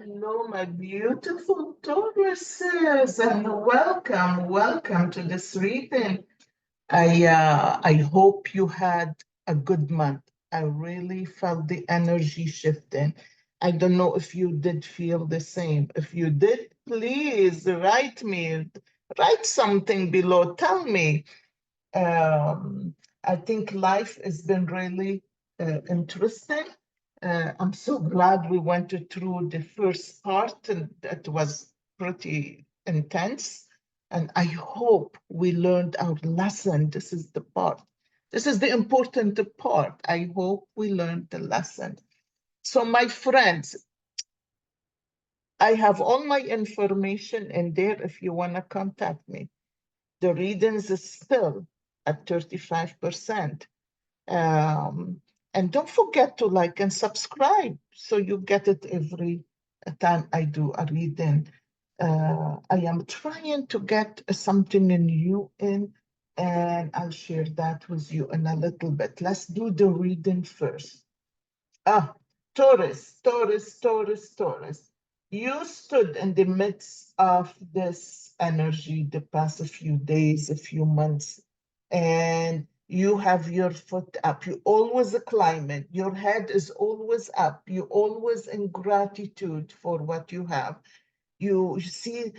Hello, my beautiful Tauruses, and welcome to this reading. I hope you had a good month. I really felt the energy shifting. I don't know if you did feel the same. If you did, please write something below. Tell me. I think life has been really interesting. I'm so glad we went through the first part, and that was pretty intense. And I hope we learned our lesson. This is the part. This is the important part. I hope we learned the lesson. So, my friends, I have all my information in there if you want to contact me. The readings is still at 35%. Um, and don't forget to like and subscribe so you get it every time I do a reading. I am trying to get something new in, and I'll share that with you in a little bit. Let's do the reading first. Ah, Taurus. You stood in the midst of this energy the past few days, a few months, and you have your foot up. You always climbing. Your head is always up. You always in gratitude for what you have. You see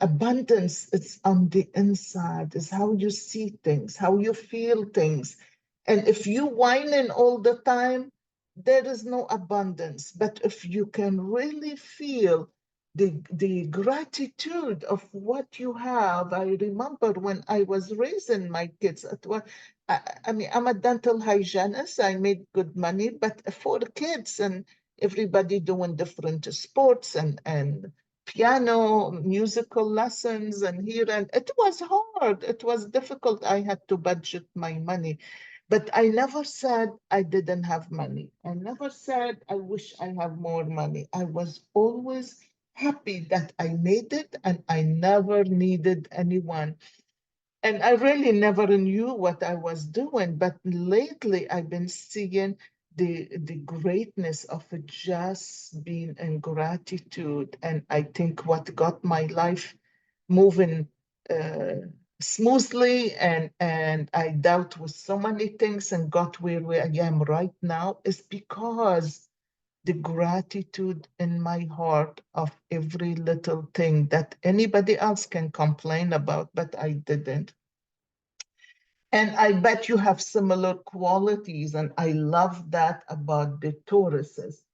abundance. It's on the inside. Is how you see things, how you feel things. And if you whining all the time, there is no abundance. But if you can really feel the gratitude of what you have. I remember when I was raising my kids at one, I mean, I'm a dental hygienist. I made good money, but for the kids and everybody doing different sports and piano, musical lessons, and here, and it was hard. It was difficult. I had to budget my money. But I never said I didn't have money. I never said I wish I have more money. I was always happy that I made it and I never needed anyone. And I really never knew what I was doing. But lately I've been seeing the greatness of it just being in gratitude. And I think what got my life moving uh, smoothly and I dealt with so many things and got where I am right now is because the gratitude in my heart of every little thing that anybody else can complain about, but I didn't. And I bet you have similar qualities, and I love that about the Tauruses.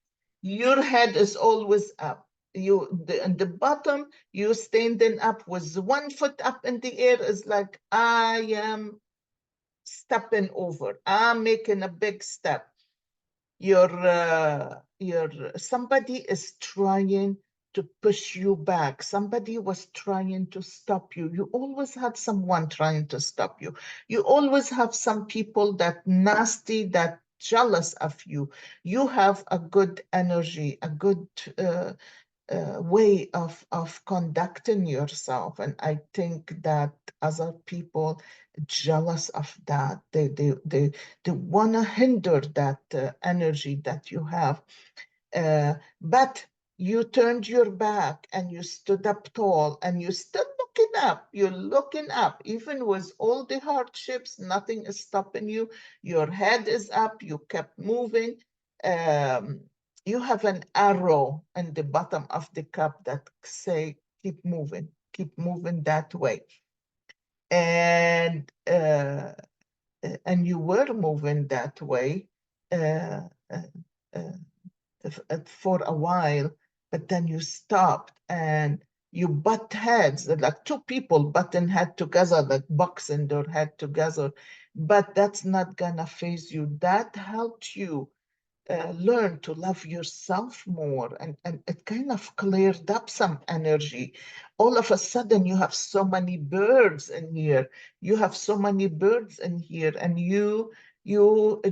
Your head is always up. In the bottom, you standing up with one foot up in the air is like, I am stepping over. I'm making a big step. Your somebody is trying to push you back. Somebody was trying to stop you. You always had someone trying to stop you. You always have some people that nasty, that jealous of you. You have a good energy, a good way of conducting yourself. And I think that other people jealous of that. They want to hinder that energy that you have. But you turned your back and you stood up tall and you're still looking up. You're looking up. Even with all the hardships, nothing is stopping you. Your head is up. You kept moving. Um, you have an arrow in the bottom of the cup that say, keep moving that way. And and you were moving that way. Uh, uh, uh, for a while, but then you stopped and you butt heads, like two people butting head together, like boxing their head together. But that's not gonna phase you. That helped you learn to love yourself more, and it kind of cleared up some energy. All of a sudden, you have so many birds in here. You have so many birds in here, and you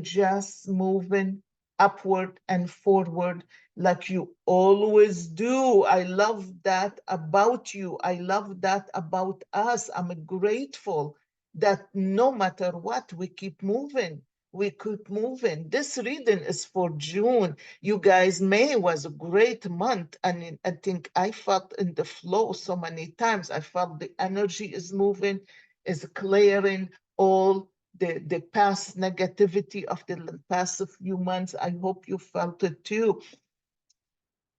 just moving upward and forward like you always do. I love that about you. I love that about us. I'm grateful that no matter what, we keep moving. we could move in. This reading is for June. You guys, May was a great month. And I think I felt in the flow so many times. I felt the energy is moving, is clearing all the past negativity of the past few months. I hope you felt it too.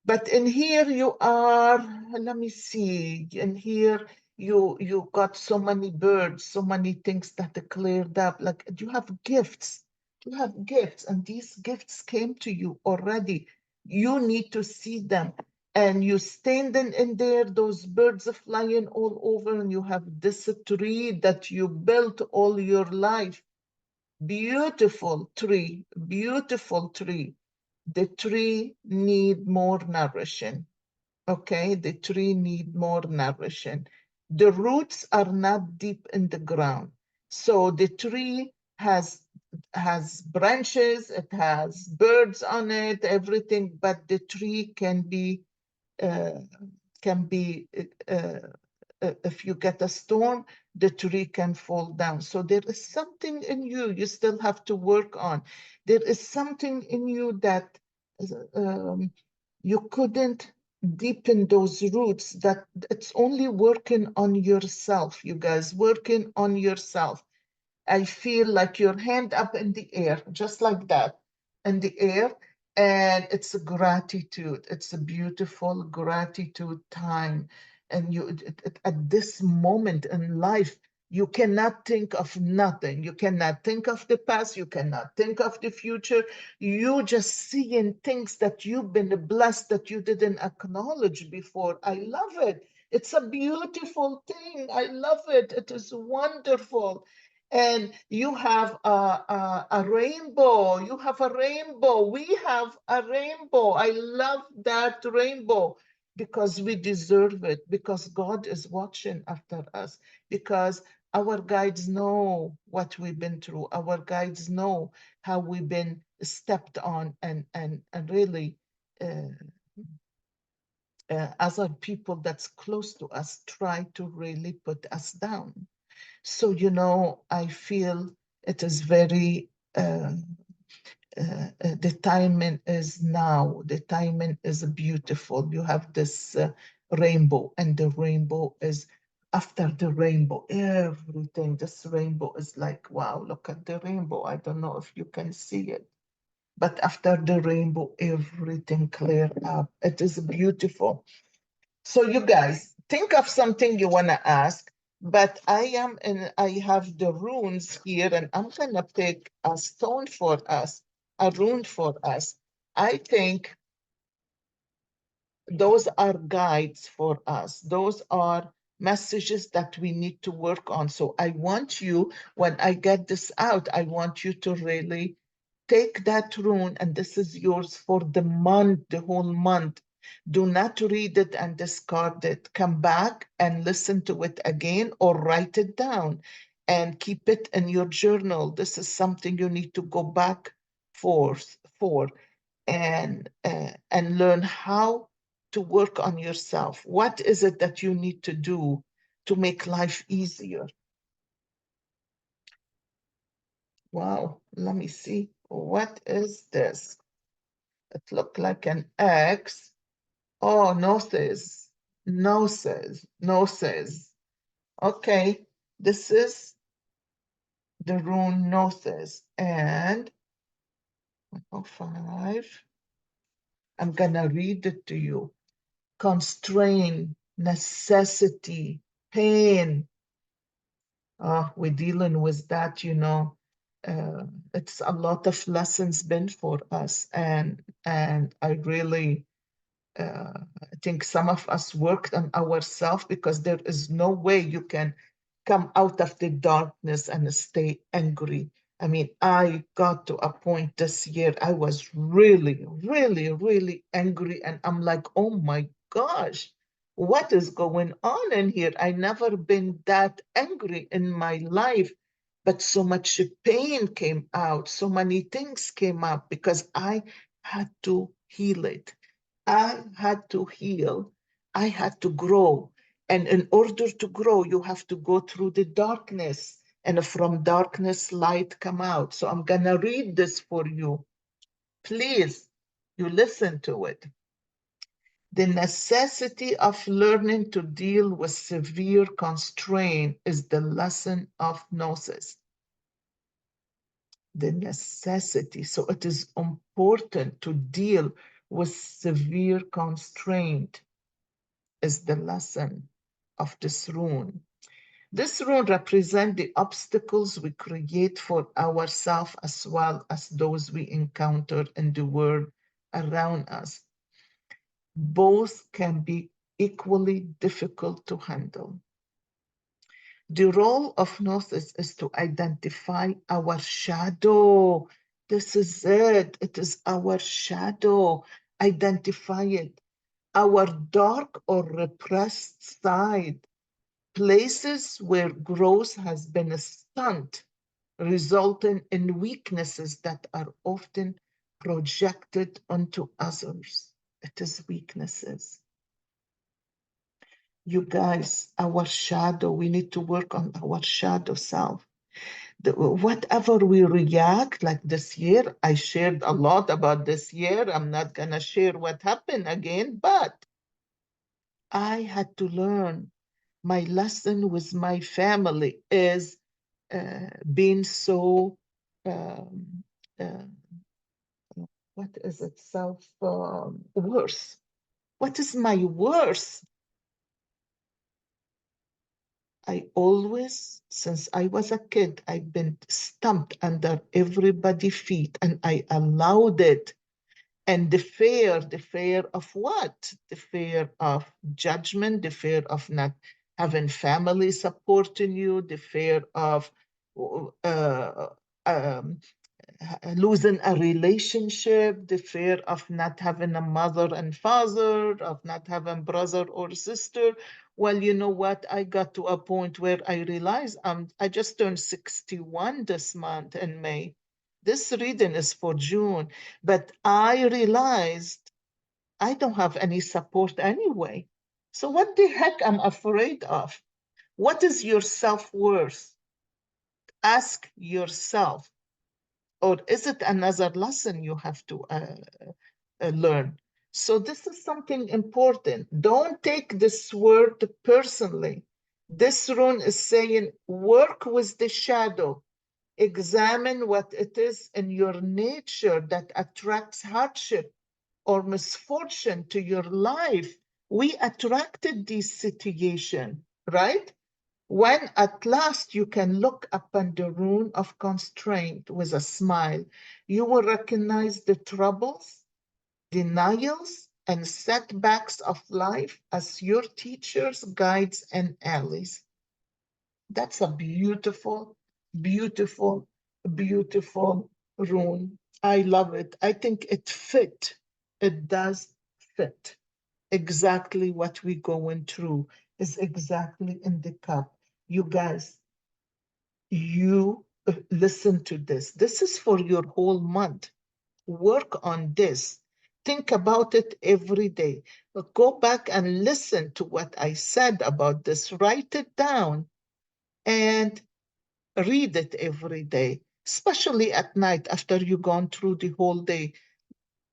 But in here you are, let me see, in here you got so many birds, so many things that are cleared up. Like you have gifts, you have gifts, and these gifts came to you already. You need to see them. And you standing in there, those birds are flying all over, and you have this tree that you built all your life. Beautiful tree, beautiful tree. The tree need more nourishing. Okay, the tree need more nourishing. The roots are not deep in the ground. So the tree has branches, it has birds on it, everything, but the tree uh, can be if you get a storm, the tree can fall down. So there is something in you you still have to work on. There is something in you that um, you couldn't deepen those roots, that it's only working on yourself, you guys, working on yourself. I feel like your hand up in the air, just like that, in the air. And it's a gratitude. It's a beautiful gratitude time. And at this moment in life, you cannot think of nothing. You cannot think of the past. You cannot think of the future. You just seeing things that you've been blessed that you didn't acknowledge before. I love it. It's a beautiful thing. I love it. It is wonderful. And you have a rainbow. You have a rainbow. We have a rainbow. I love that rainbow because we deserve it, because God is watching after us, because our guides know what we've been through. Our guides know how we've been stepped on, and really other people that's close to us try to really put us down. So, I feel it is very, the timing is now. The timing is beautiful. You have this rainbow, and the rainbow is after the rainbow, everything. This rainbow is like, wow, look at the rainbow. I don't know if you can see it. But after the rainbow, everything cleared up. It is beautiful. So you guys think of something you want to ask, but I have the runes here, and I'm gonna pick a stone for us, a rune for us. I think those are guides for us. Those are messages that we need to work on. So I want you, when I get this out, I want you to really take that rune, and this is yours for the month, the whole month. Do not read it and discard it. Come back and listen to it again, or write it down and keep it in your journal. This is something you need to go back for, for and learn how to work on yourself. What is it that you need to do to make life easier? Wow, let me see. What is this? It looked like an X. Oh, noses, noses, noses. Okay, this is the rune noses. And 105. I'm gonna read it to you. Constraint, necessity, pain. We're dealing with that, it's a lot of lessons been for us, and I really I think some of us worked on ourselves, because there is no way you can come out of the darkness and stay angry. I mean, I got to a point this year, I was really, really, really angry. And I'm like, oh my gosh, what is going on in here? I never been that angry in my life, but so much pain came out, so many things came up because I had to heal it. I had to heal. I had to grow. And in order to grow, you have to go through the darkness. and from darkness light come out. So I'm going to read this for you. Please, you listen to it. The necessity of learning to deal with severe constraint is the lesson of Gnosis. The necessity. So it is important to deal with severe constraint is the lesson of this rune. This rune represents the obstacles we create for ourselves as well as those we encounter in the world around us. Both can be equally difficult to handle. The role of Gnosis is to identify our shadow. This is it. It is our shadow. Identify it. Our dark or repressed side. Places where growth has been stunted, resulting in weaknesses that are often projected onto others. It is weaknesses. You guys, our shadow, we need to work on our shadow self. Whatever we react, like this year, I shared a lot about this year. I'm not going to share what happened again, but I had to learn. My lesson with my family is being so, um, uh, what is it, worth? What is my worth? I always, since I was a kid, I've been stumped under everybody's feet and I allowed it. And the fear of what? The fear of judgment, the fear of not having family supporting you, the fear of uh, um, losing a relationship, the fear of not having a mother and father, of not having brother or sister. Well, you know what? I got to a point where I realized I just turned 61 this month in May. This reading is for June, but I realized I don't have any support anyway. So what the heck am I afraid of? What is your self-worth? Ask yourself. Or is it another lesson you have to learn? So this is something important. Don't take this word personally. This rune is saying, work with the shadow. Examine what it is in your nature that attracts hardship or misfortune to your life. We attracted this situation, right? When at last you can look upon the rune of constraint with a smile, you will recognize the troubles, denials, and setbacks of life as your teachers, guides, and allies. That's a beautiful, beautiful, beautiful rune. I love it. I think it fit. It does fit. Exactly what we're going through is exactly in the cup. You guys, you listen to this. This is for your whole month. Work on this. Think about it every day. Go back and listen to what I said about this. Write it down and read it every day, especially at night after you've gone through the whole day.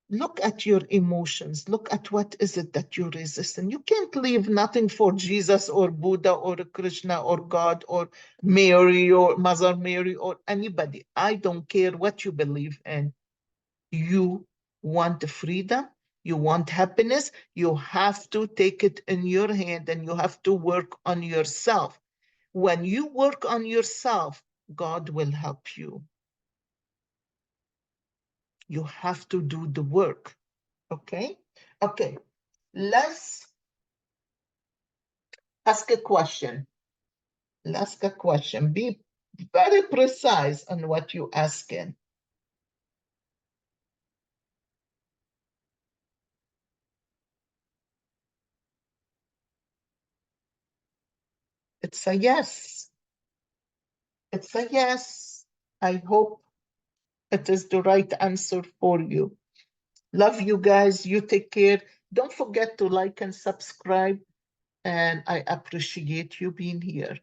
Look at your emotions. Look at what is it that you're resisting. You can't leave nothing for Jesus or Buddha or Krishna or God or Mary or Mother Mary or anybody. I don't care what you believe in. You want the freedom, you want happiness, you have to take it in your hand and you have to work on yourself. When you work on yourself, God will help you. You have to do the work. Okay? Okay. Let's ask a question. Let's ask a question. Be very precise on what you're asking. It's a yes. It's a yes. I hope it is the right answer for you. Love you guys. You take care. Don't forget to like and subscribe. And I appreciate you being here.